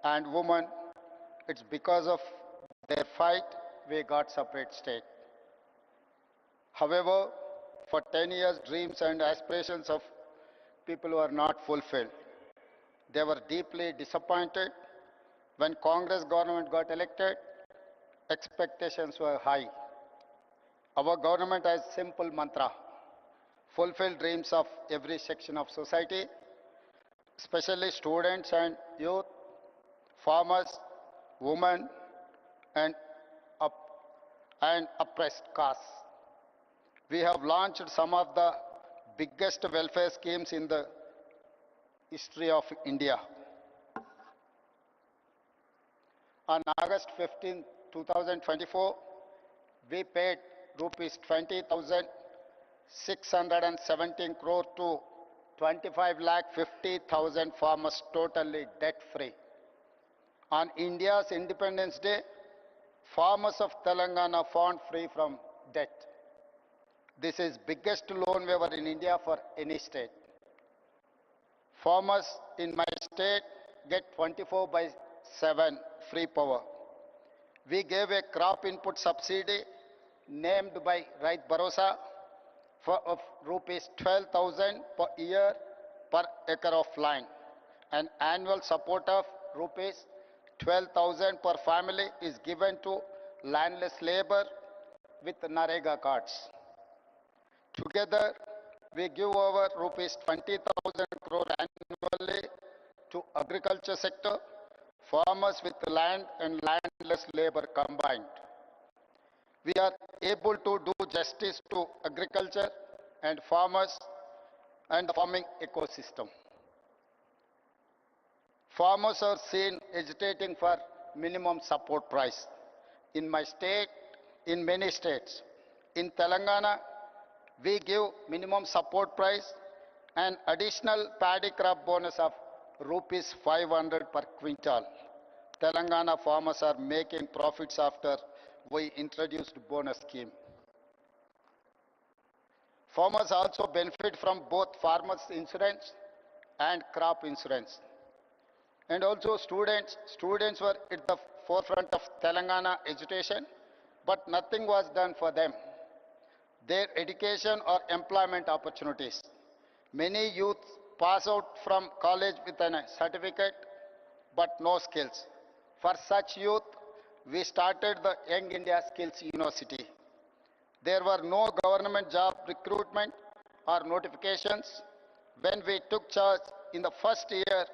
and women. It's because of their fight we got separate state. However, for 10 years, dreams and aspirations of people were not fulfilled. They were deeply disappointed. When Congress government got elected, expectations were high. Our government has simple mantra: fulfill dreams of every section of society, especially students and youth, farmers, women, and, and oppressed castes. We have launched some of the biggest welfare schemes in the history of India. On August 15, 2024, we paid rupees 20,617 crore to 25,50,000 farmers totally debt-free. On India's Independence Day, farmers of Telangana found free from debt. This is biggest loan waiver in India for any state. Farmers in my state get 24/7 free power. We gave a crop input subsidy named by Right Bharosa of rupees 12,000 per year per acre of land. An annual support of rupees 12,000 per family is given to landless labor with Narega cards. Together, we give over rupees 20,000 crore annually to agriculture sector, farmers with land and landless labor combined. We are able to do justice to agriculture and farmers and the farming ecosystem. Farmers are seen agitating for minimum support price. In my state, in many states, in Telangana, we give minimum support price and additional paddy crop bonus of rupees 500 per quintal. Telangana farmers are making profits after we introduced bonus scheme. Farmers also benefit from both farmers insurance and crop insurance. And also students were at the forefront of Telangana education, but nothing was done for them. Their education or employment opportunities. Many youth pass out from college with a certificate, but no skills. For such youth, we started the Young India Skills University. There were no government job recruitment or notifications. When we took charge in the first year,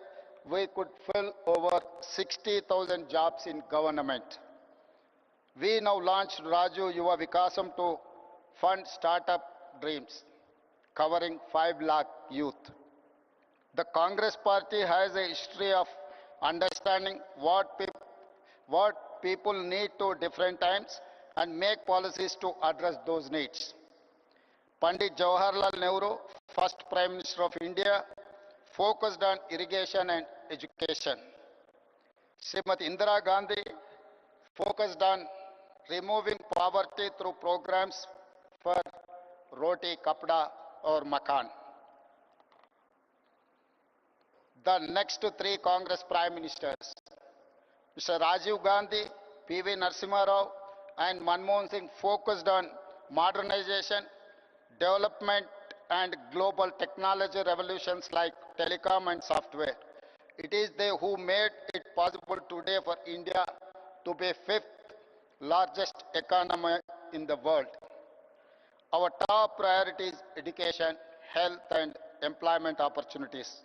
we could fill over 60,000 jobs in government. We now launched Raju Yuva Vikasam to fund startup dreams, covering 5 lakh youth. The Congress party has a history of understanding what people need to different times and make policies to address those needs. Pandit Jawaharlal Nehru, first Prime Minister of India, focused on irrigation and education. Srimati Indira Gandhi focused on removing poverty through programs for roti, kapda or makan. The next 3 Congress Prime Ministers, Mr. Rajiv Gandhi, P.V. Narasimha Rao and Manmohan Singh, focused on modernization, development and global technology revolutions like telecom and software. It is they who made it possible today for India to be 5th largest economy in the world. Our top priority is education, health and employment opportunities.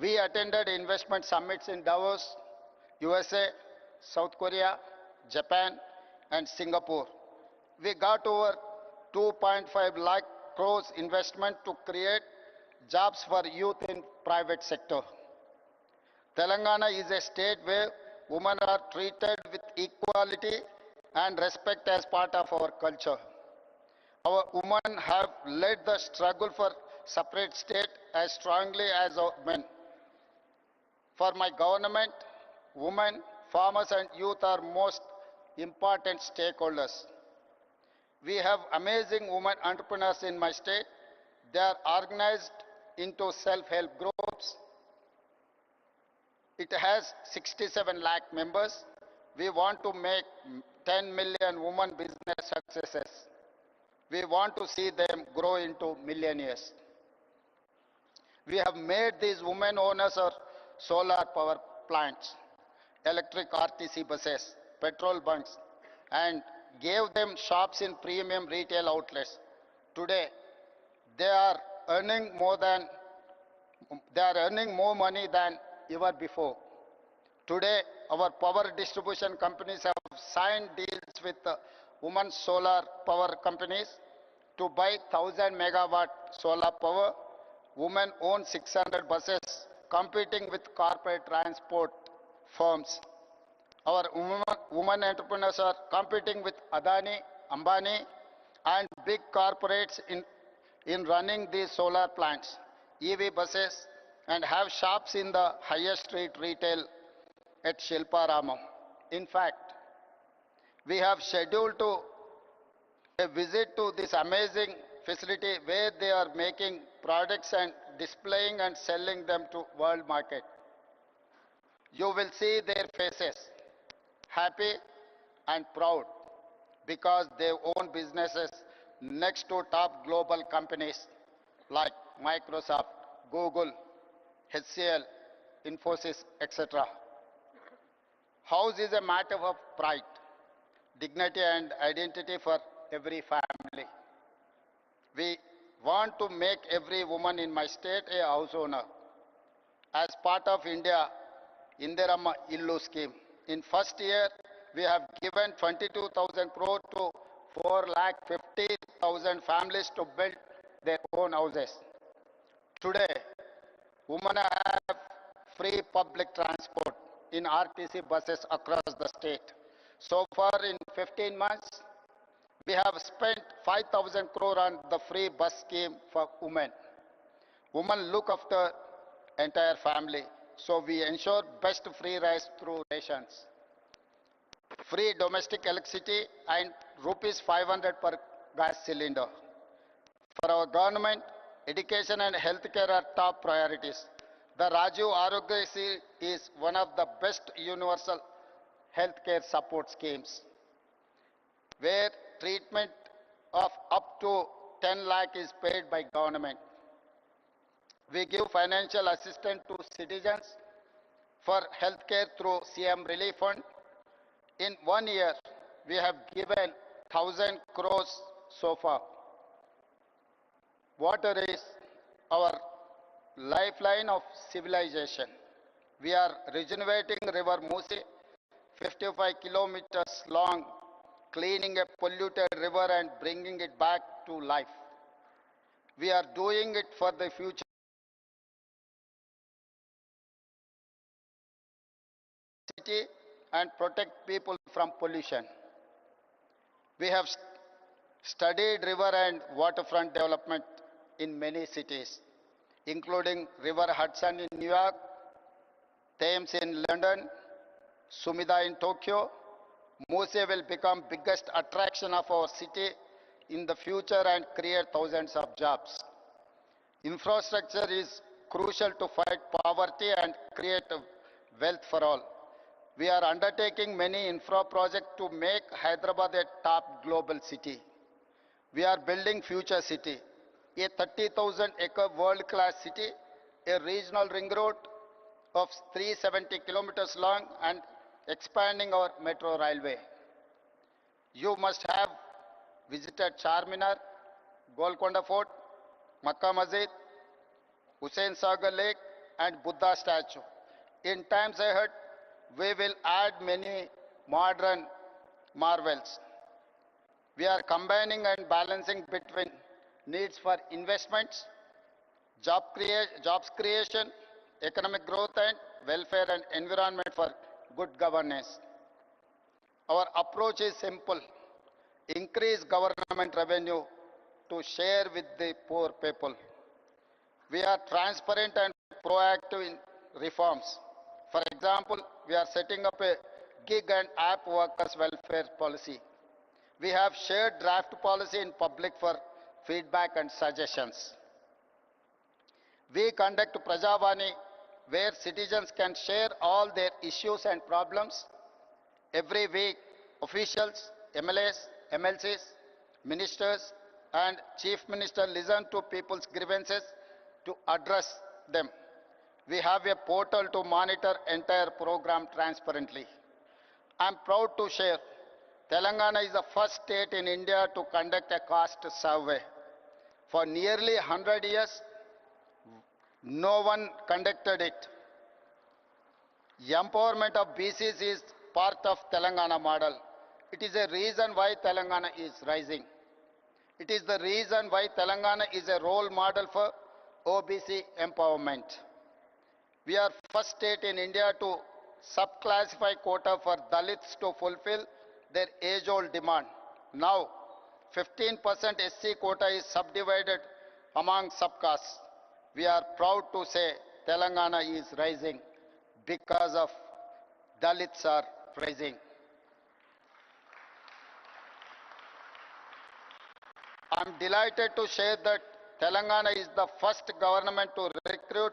We attended investment summits in Davos, USA, South Korea, Japan and Singapore. We got over 2.5 lakh crores investment to create jobs for youth in private sector. Telangana is a state where women are treated with equality and respect as part of our culture. Our women have led the struggle for separate state as strongly as our men. For my government, women, farmers and youth are most important stakeholders. We have amazing women entrepreneurs in my state. They are organized into self-help groups, It has 67 lakh members. We want to make 10 million women business successes. We want to see them grow into millionaires. We have made these women owners of solar power plants, electric RTC buses, petrol bunks, and gave them shops in premium retail outlets. Today, they are earning more money than ever before. Today, our power distribution companies have signed deals with women solar power companies to buy 1,000 megawatt solar power. Women own 600 buses competing with corporate transport firms. Our women entrepreneurs are competing with Adani, Ambani, and big corporates in running these solar plants, EV buses, and have shops in the highest street retail at Shilparamam. In fact, we have scheduled a visit to this amazing facility where they are making products and displaying and selling them to world market. You will see their faces, happy and proud, because they own businesses next to top global companies like Microsoft, Google, HCL, Infosys, etc. House is a matter of pride, dignity and identity for every family. We want to make every woman in my state a house owner. As part of India Indirama Illu scheme, in first year we have given 22,000 crore to 4,50,000 families to build their own houses. Today, women have free public transport in RTC buses across the state. So far in 15 months, we have spent 5,000 crore on the free bus scheme for women. Women look after entire family, so we ensure best free rice through rations. Free domestic electricity and rupees 500 per gas cylinder. For our government, education and healthcare are top priorities. The Rajiv Arogyasri is one of the best universal healthcare support schemes, where treatment of up to 10 lakh is paid by government. We give financial assistance to citizens for healthcare through CM Relief Fund. In 1 year, we have given 1,000 crores so far. Water is our lifeline of civilization. We are regenerating River Musi, 55 kilometers long, cleaning a polluted river and bringing it back to life. We are doing it for the future city and protect people from pollution. We have studied river and waterfront development in many cities, including River Hudson in New York, Thames in London, Sumida in Tokyo. Muse will become biggest attraction of our city in the future and create thousands of jobs. Infrastructure is crucial to fight poverty and create wealth for all. We are undertaking many infra projects to make Hyderabad a top global city. We are building future city, a 30,000 acre world-class city, a regional ring road of 370 kilometers long and expanding our metro railway. You must have visited Charminar, Golconda Fort, Makkah Masjid, Hussain Sagar Lake and Buddha statue. In times ahead, we will add many modern marvels. We are combining and balancing between needs for investments, jobs creation, economic growth and welfare and environment for good governance. Our approach is simple: increase government revenue to share with the poor people. We are transparent and proactive in reforms. For example, we are setting up a gig and app workers welfare policy. We have shared draft policy in public for feedback and suggestions. We conduct Prajavani where citizens can share all their issues and problems. Every week, officials, MLAs, MLCs, ministers, and Chief Minister listen to people's grievances to address them. We have a portal to monitor entire program transparently. I am proud to share Telangana is the first state in India to conduct a caste survey. For nearly 100 years, no one conducted it. Empowerment of BCs is part of Telangana model. It is a reason why Telangana is rising. It is the reason why Telangana is a role model for OBC empowerment. We are first state in India to subclassify quota for Dalits to fulfill their age-old demand. Now, 15% SC quota is subdivided among subcastes. We are proud to say Telangana is rising because of Dalits are rising. I am delighted to share that Telangana is the first government to recruit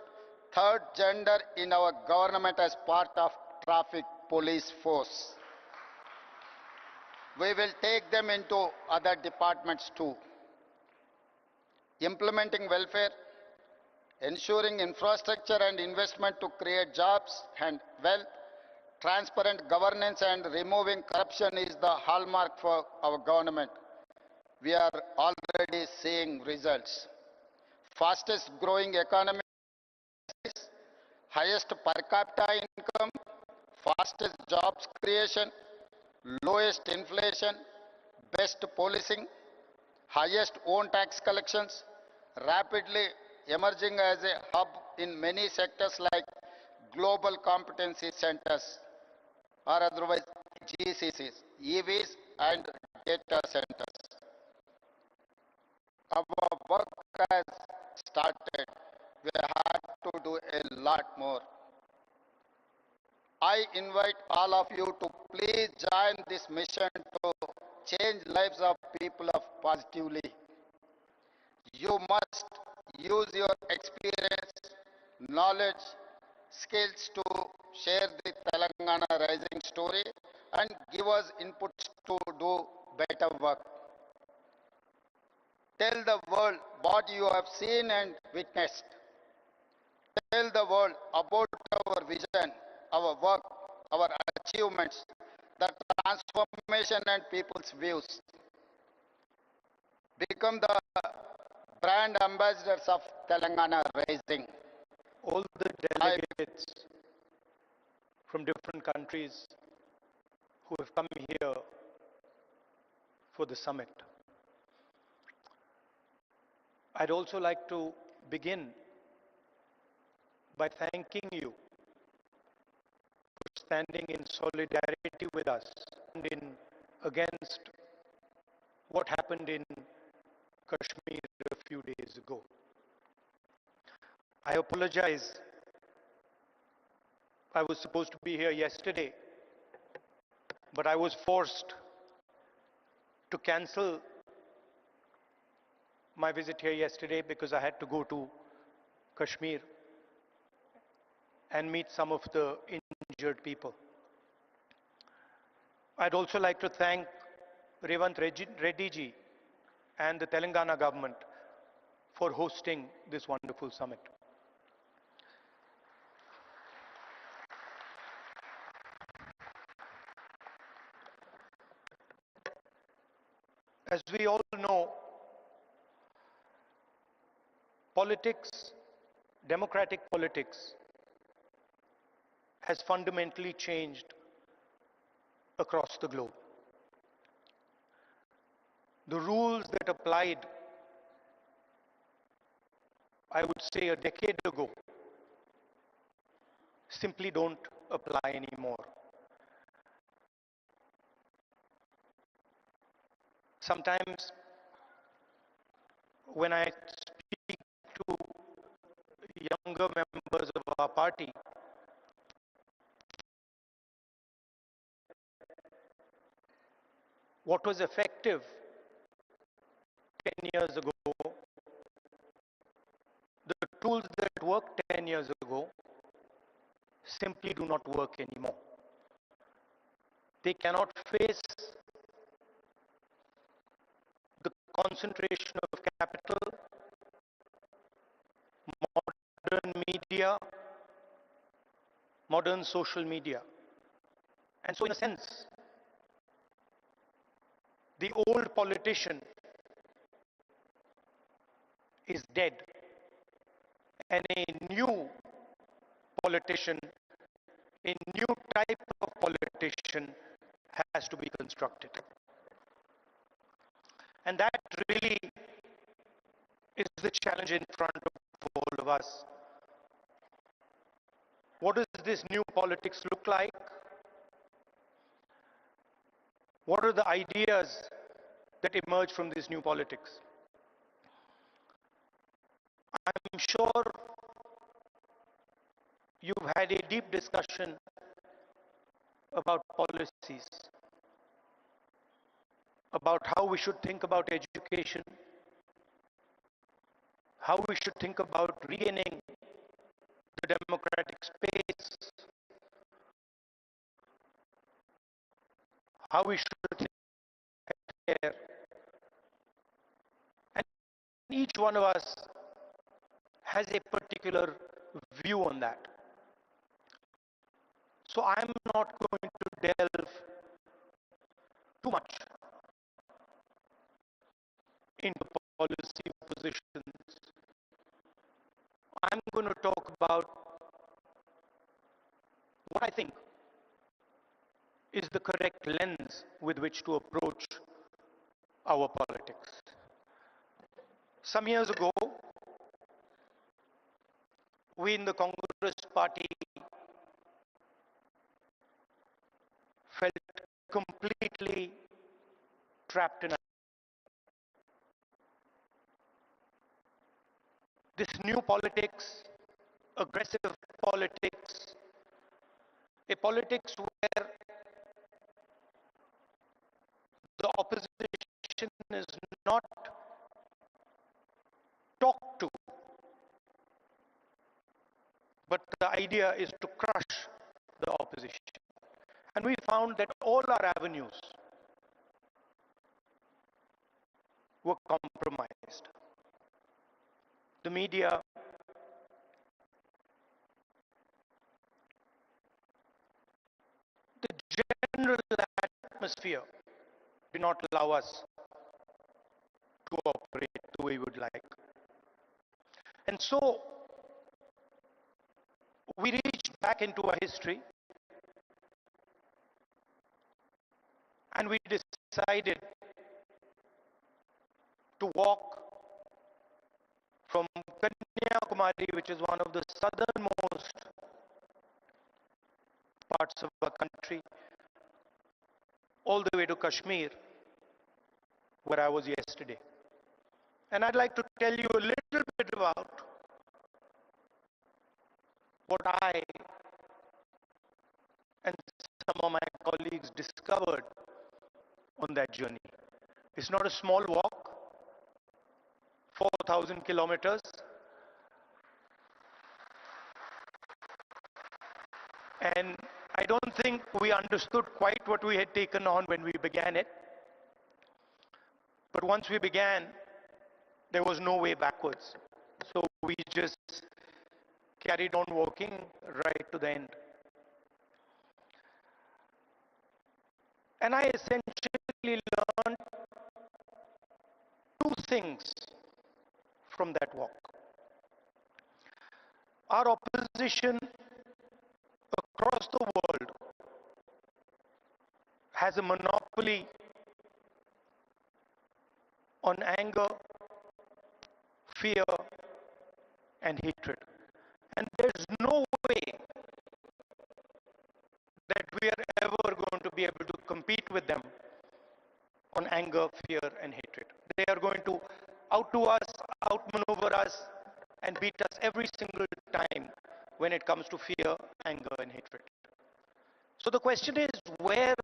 third gender in our government as part of traffic police force. We will take them into other departments too. Implementing welfare, ensuring infrastructure and investment to create jobs and wealth, transparent governance and removing corruption is the hallmark for our government. We are already seeing results. Fastest growing economy, highest per capita income, fastest jobs creation, lowest inflation, best policing, highest own tax collections, rapidly emerging as a hub in many sectors like global competency centers or otherwise GCCs, EVs and data centers. Our work has started. We had to do a lot more. I invite all of you to please join this mission to change lives of people of positively. You must use your experience, knowledge, skills to share the Telangana rising story and give us inputs to do better work. Tell the world what you have seen and witnessed. Tell the world about our vision, our work, our achievements, the transformation and people's views. Become the brand ambassadors of Telangana Rising. All the delegates from different countries who have come here for the summit. I'd also like to begin by thanking you for standing in solidarity with us and against what happened in Kashmir a few days ago. I apologize. I was supposed to be here yesterday, but I was forced to cancel my visit here yesterday because I had to go to Kashmir and meet some of the injured people. I'd also like to thank Revanth Reddy ji and the Telangana government for hosting this wonderful summit. As we all know, politics, democratic politics, has fundamentally changed across the globe. The rules that applied, I would say, a decade ago, simply don't apply anymore. Sometimes when I speak to younger members of our party, what was effective 10 years ago, the tools that worked 10 years ago simply do not work anymore. They cannot face the concentration of capital, modern media, modern social media. And so in a sense, the old politician is dead and a new politician, a new type of politician has to be constructed. And that really is the challenge in front of all of us. What does this new politics look like? What are the ideas that emerge from this new politics? I'm sure you've had a deep discussion about policies, about how we should think about education, how we should think about regaining the democratic space, how we should think there. And each one of us has a particular view on that. So I'm not going to delve too much into policy positions. I'm going to talk about what I think is the correct lens with which to approach our politics. Some years ago, we in the Congress party felt completely trapped in this new politics, aggressive politics, a politics where the opposition is not talked to, but the idea is to crush the opposition. And we found that all our avenues were compromised. The media, the general atmosphere did not allow us to operate the way we would like. And so we reached back into our history and we decided to walk from Kanyakumari, which is one of the southernmost parts of our country, all the way to Kashmir, where I was yesterday. And I'd like to tell you a little bit about what I and some of my colleagues discovered on that journey. It's not a small walk, 4,000 kilometers. And I don't think we understood quite what we had taken on when we began it. But once we began, there was no way backwards. So we just carried on walking right to the end. And I essentially learned two things from that walk. Our opposition across the world has a monopoly on anger, fear, and hatred. And there's no way that we are ever going to be able to compete with them on anger, fear, and hatred. They are going to outdo us, outmaneuver us, and beat us every single time when it comes to fear, anger, and hatred. So the question is, where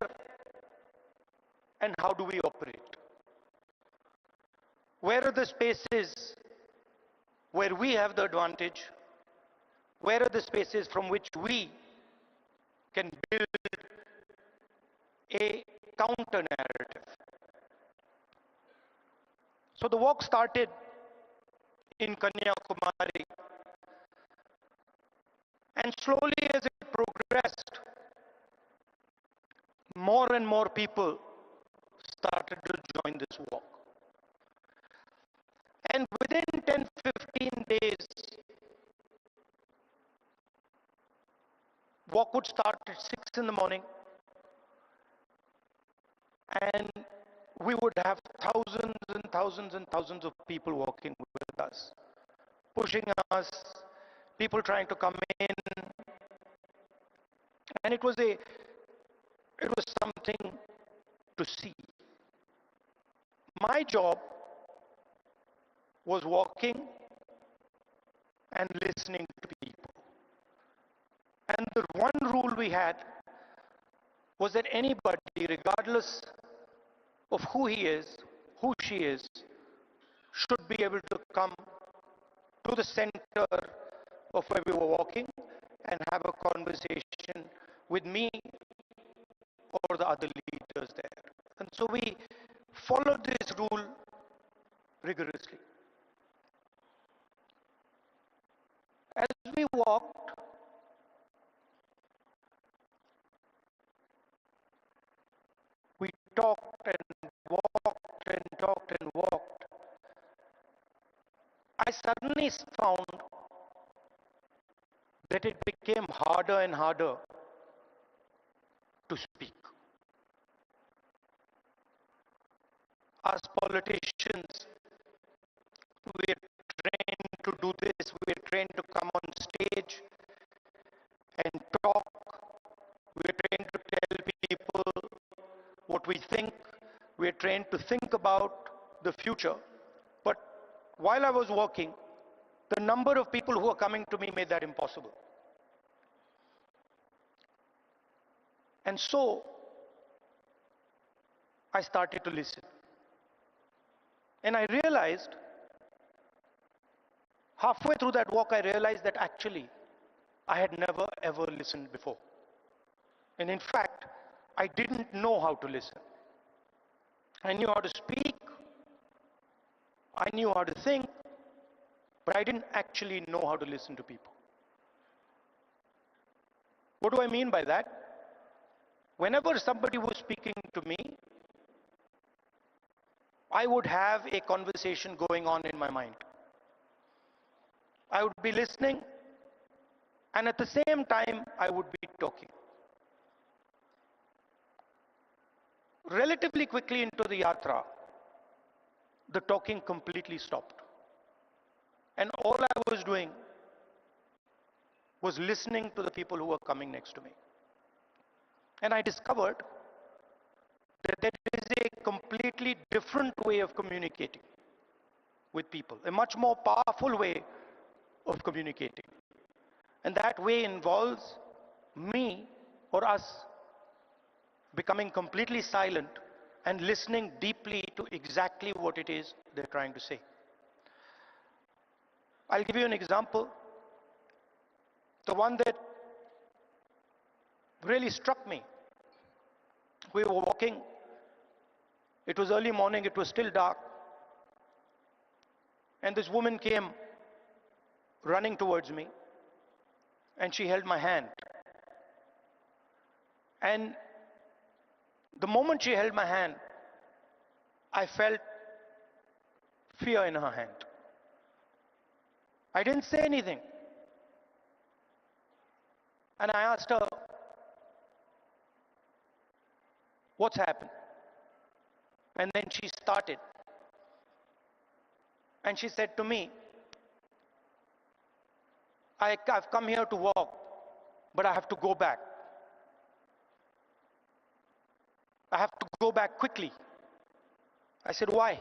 and how do we operate? Where are the spaces where we have the advantage? Where are the spaces from which we can build a counter narrative. So the walk started in Kanyakumari, and slowly as it progressed, more and more people started to join this walk. And within 10-15 days, walk would start at 6 in the morning, and we would have thousands and thousands and thousands of people walking with us, pushing us, people trying to come in, and it was something to see. My job was walking and listening to people. And the one rule we had was that anybody, regardless of who he is, who she is, should be able to come to the center of where we were walking and have a conversation with me or the other leaders there. And so we followed this rule rigorously. As we walked, we talked and walked and talked and walked. I suddenly found that it became harder and harder to speak. As politicians, we're trained to do this, we're trained to come on stage and talk, we're trained to tell people what we think, we're trained to think about the future. But while I was walking, the number of people who were coming to me made that impossible. And so I started to listen. And I realized, halfway through that walk, I realized that actually I had never ever listened before. And in fact, I didn't know how to listen. I knew how to speak, I knew how to think, but I didn't actually know how to listen to people. What do I mean by that? Whenever somebody was speaking to me, I would have a conversation going on in my mind. I would be listening, and at the same time, I would be talking. Relatively quickly into the yatra, the talking completely stopped. And all I was doing was listening to the people who were coming next to me. And I discovered that there is a completely different way of communicating with people, a much more powerful way of communicating. And that way involves me or us becoming completely silent and listening deeply to exactly what it is they're trying to say. I'll give you an example. The one that really struck me. We were walking. It was early morning, it was still dark. And this woman came running towards me, and she held my hand. And the moment she held my hand, I felt fear in her hand. I didn't say anything. And I asked her, what's happened? And then she started. And she said to me, I've come here to walk, but I have to go back. I have to go back quickly. I said, why?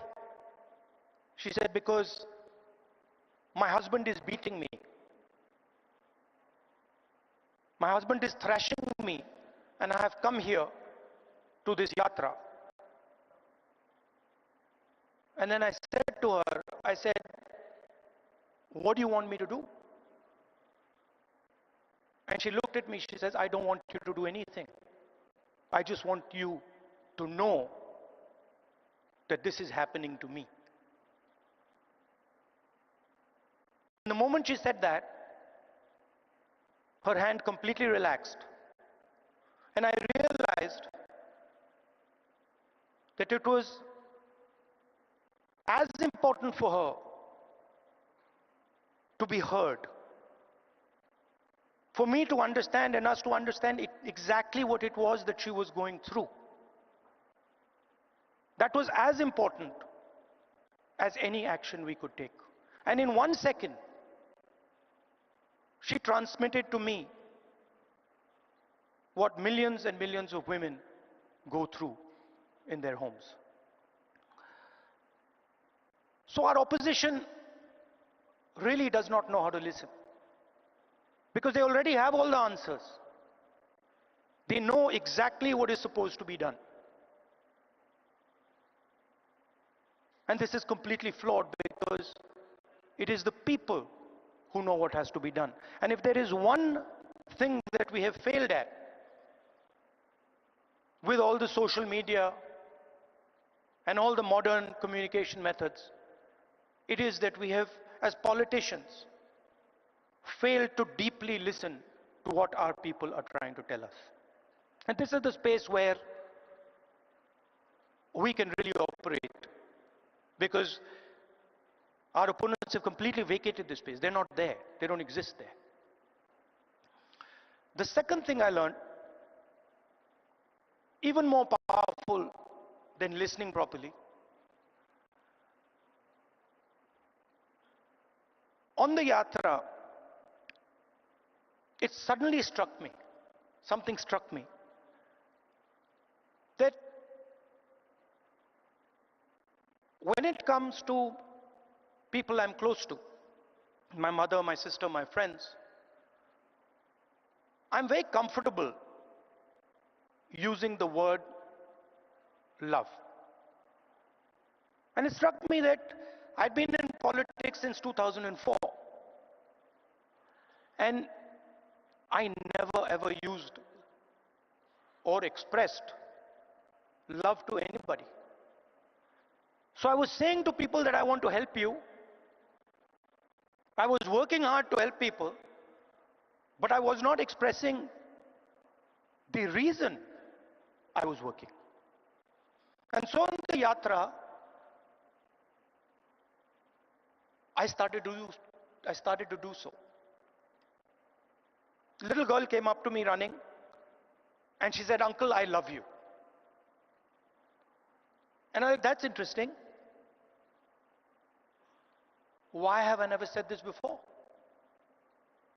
She said, because my husband is beating me. My husband is thrashing me, and I have come here to this yatra. And then I said to her, I said, what do you want me to do? And she looked at me, she says, I don't want you to do anything. I just want you to know that this is happening to me. And the moment she said that, her hand completely relaxed. And I realized that it was as important for her to be heard, for me to understand and us to understand exactly what it was that she was going through. That was as important as any action we could take. And in 1 second, she transmitted to me what millions and millions of women go through in their homes. So our opposition really does not know how to listen, because they already have all the answers. They know exactly what is supposed to be done. And this is completely flawed, because it is the people who know what has to be done. And if there is one thing that we have failed at with all the social media and all the modern communication methods, it is that we have, as politicians, failed to deeply listen to what our people are trying to tell us. And this is the space where we can really operate, because our opponents have completely vacated this space. They're not there. They don't exist there. The second thing I learned, even more powerful than listening properly, on the yatra, it suddenly struck me, something struck me, that when it comes to people I'm close to, my mother, my sister, my friends, I'm very comfortable using the word love. And it struck me that I'd been in politics since 2004. And I never ever used or expressed love to anybody. So I was saying to people that I want to help you. I was working hard to help people, but I was not expressing the reason I was working. And so on the yatra, I started to do so. Little girl came up to me running, and she said, "Uncle, I love you." And I said, "That's interesting. Why have I never said this before?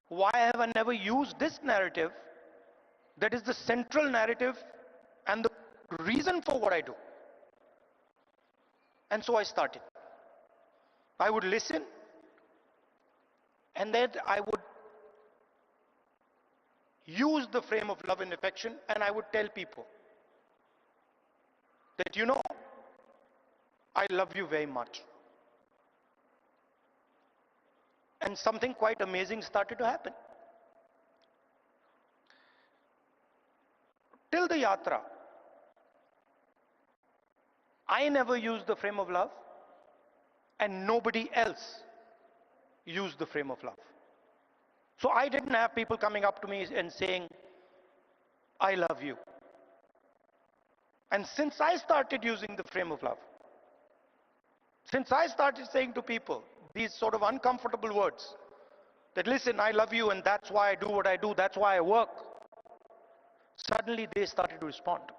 Why have I never used this narrative that is the central narrative and the reason for what I do?" And so I started. I would listen, and then I would use the frame of love and affection, and I would tell people that, you know, I love you very much. And something quite amazing started to happen. Till the yatra, I never used the frame of love, and nobody else used the frame of love. So I didn't have people coming up to me and saying, "I love you." And since I started using the frame of love, since I started saying to people these sort of uncomfortable words, that listen, I love you and that's why I do what I do, that's why I work, suddenly they started to respond.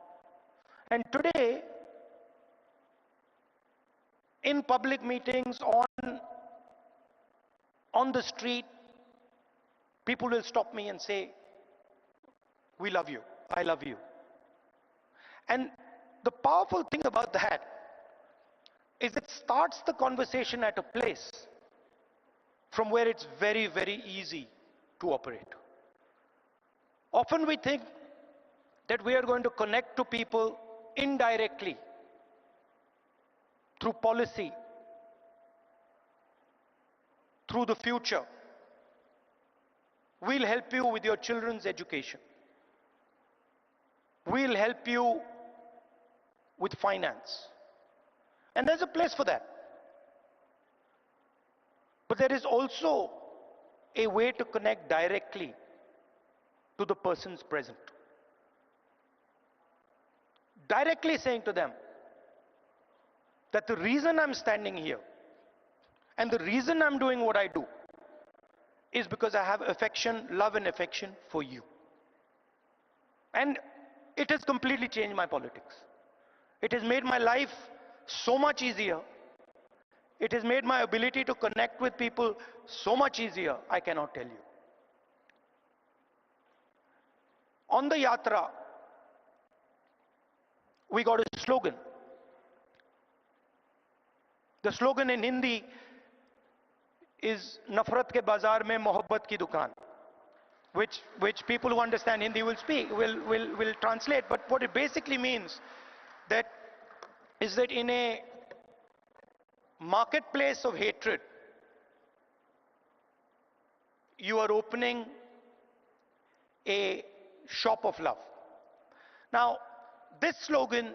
And today, in public meetings, on the street, people will stop me and say, "We love you, I love you." And the powerful thing about that is it starts the conversation at a place from where it's very, very easy to operate. Often we think that we are going to connect to people indirectly through policy, through the future. We'll help you with your children's education. We'll help you with finance. And there's a place for that. But there is also a way to connect directly to the persons present. Directly saying to them that the reason I'm standing here and the reason I'm doing what I do is because I have affection, love and affection for you. And it has completely changed my politics. It has made my life so much easier. It has made my ability to connect with people so much easier, I cannot tell you. On the yatra, we got a slogan. The slogan in Hindi is Nafrat ke bazaar mein mohabbat ki dukaan, which people who understand Hindi will speak, will translate. But what it basically means that is that in a marketplace of hatred, you are opening a shop of love. Now, this slogan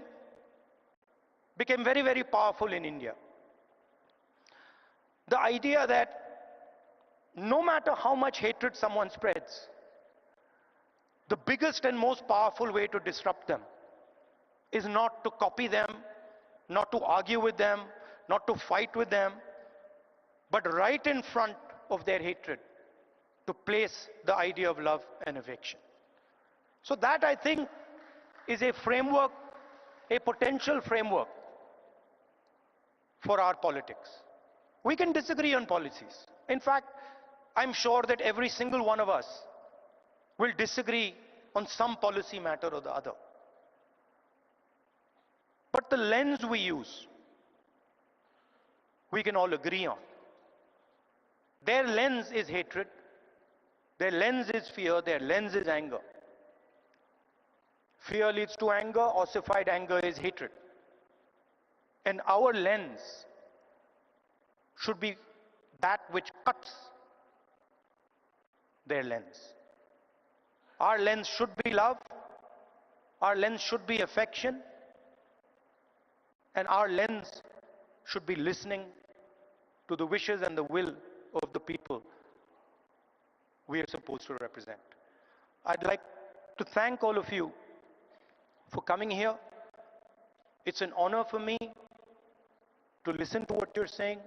became very, very powerful in India. The idea that no matter how much hatred someone spreads, the biggest and most powerful way to disrupt them is not to copy them, not to argue with them, not to fight with them, but right in front of their hatred, to place the idea of love and affection. So that, I think, is a framework, a potential framework for our politics. We can disagree on policies. In fact, I'm sure that every single one of us will disagree on some policy matter or the other. But the lens we use, we can all agree on. Their lens is hatred, their lens is fear, their lens is anger. Fear leads to anger, ossified anger is hatred. And our lens should be that which cuts their lens. Our lens should be love, our lens should be affection, and our lens should be listening to the wishes and the will of the people we are supposed to represent. I'd like to thank all of you for coming here. It's an honor for me to listen to what you're saying,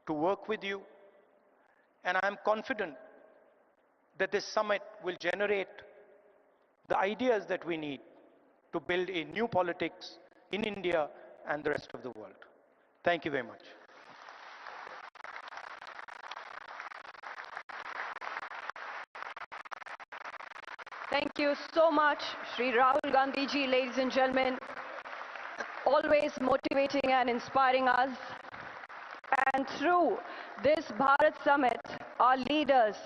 to work with you, and I'm confident that this summit will generate the ideas that we need to build a new politics in India and the rest of the world. Thank you very much. Thank you so much, Shri Rahul Gandhi ji, ladies and gentlemen, always motivating and inspiring us. And through this Bharat Summit, our leaders,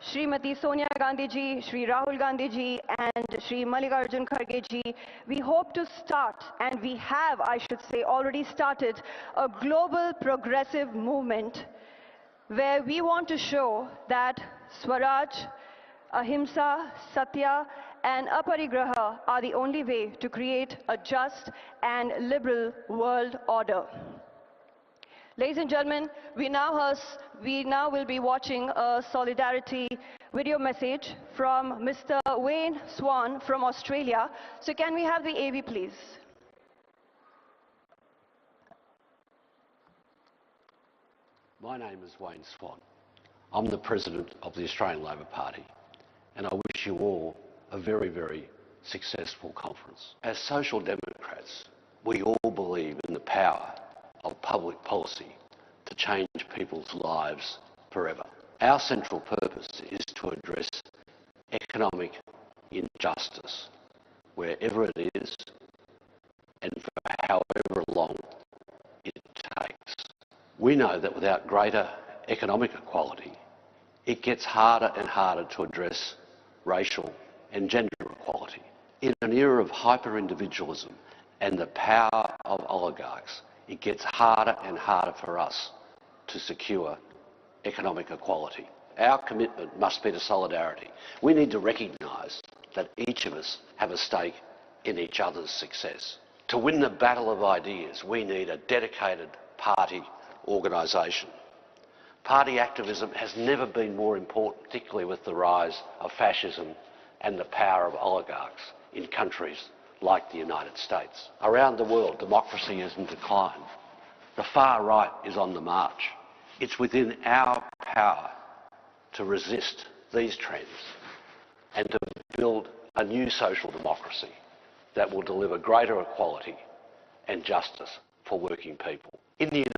Srimati Sonia Gandhi ji, Shri Rahul Gandhi ji, and Shri Mallikarjun Kharge ji, we hope to start, and we have, I should say, already started, a global progressive movement where we want to show that Swaraj, Ahimsa, Satya, and Aparigraha are the only way to create a just and liberal world order. Ladies and gentlemen, we now will be watching a solidarity video message from Mr. Wayne Swan from Australia. So can we have the AV, please? My name is Wayne Swan. I'm the President of the Australian Labor Party, and I wish you all a very, very successful conference. As Social Democrats, we all believe in the power of public policy to change people's lives forever. Our central purpose is to address economic injustice wherever it is and for however long it takes. We know that without greater economic equality, it gets harder and harder to address racial and gender equality. In an era of hyper-individualism and the power of oligarchs, it gets harder and harder for us to secure economic equality. Our commitment must be to solidarity. We need to recognise that each of us have a stake in each other's success. To win the battle of ideas, we need a dedicated party organisation. Party activism has never been more important, particularly with the rise of fascism and the power of oligarchs in countries like the United States. Around the world, democracy is in decline. The far right is on the march. It's within our power to resist these trends and to build a new social democracy that will deliver greater equality and justice for working people. In the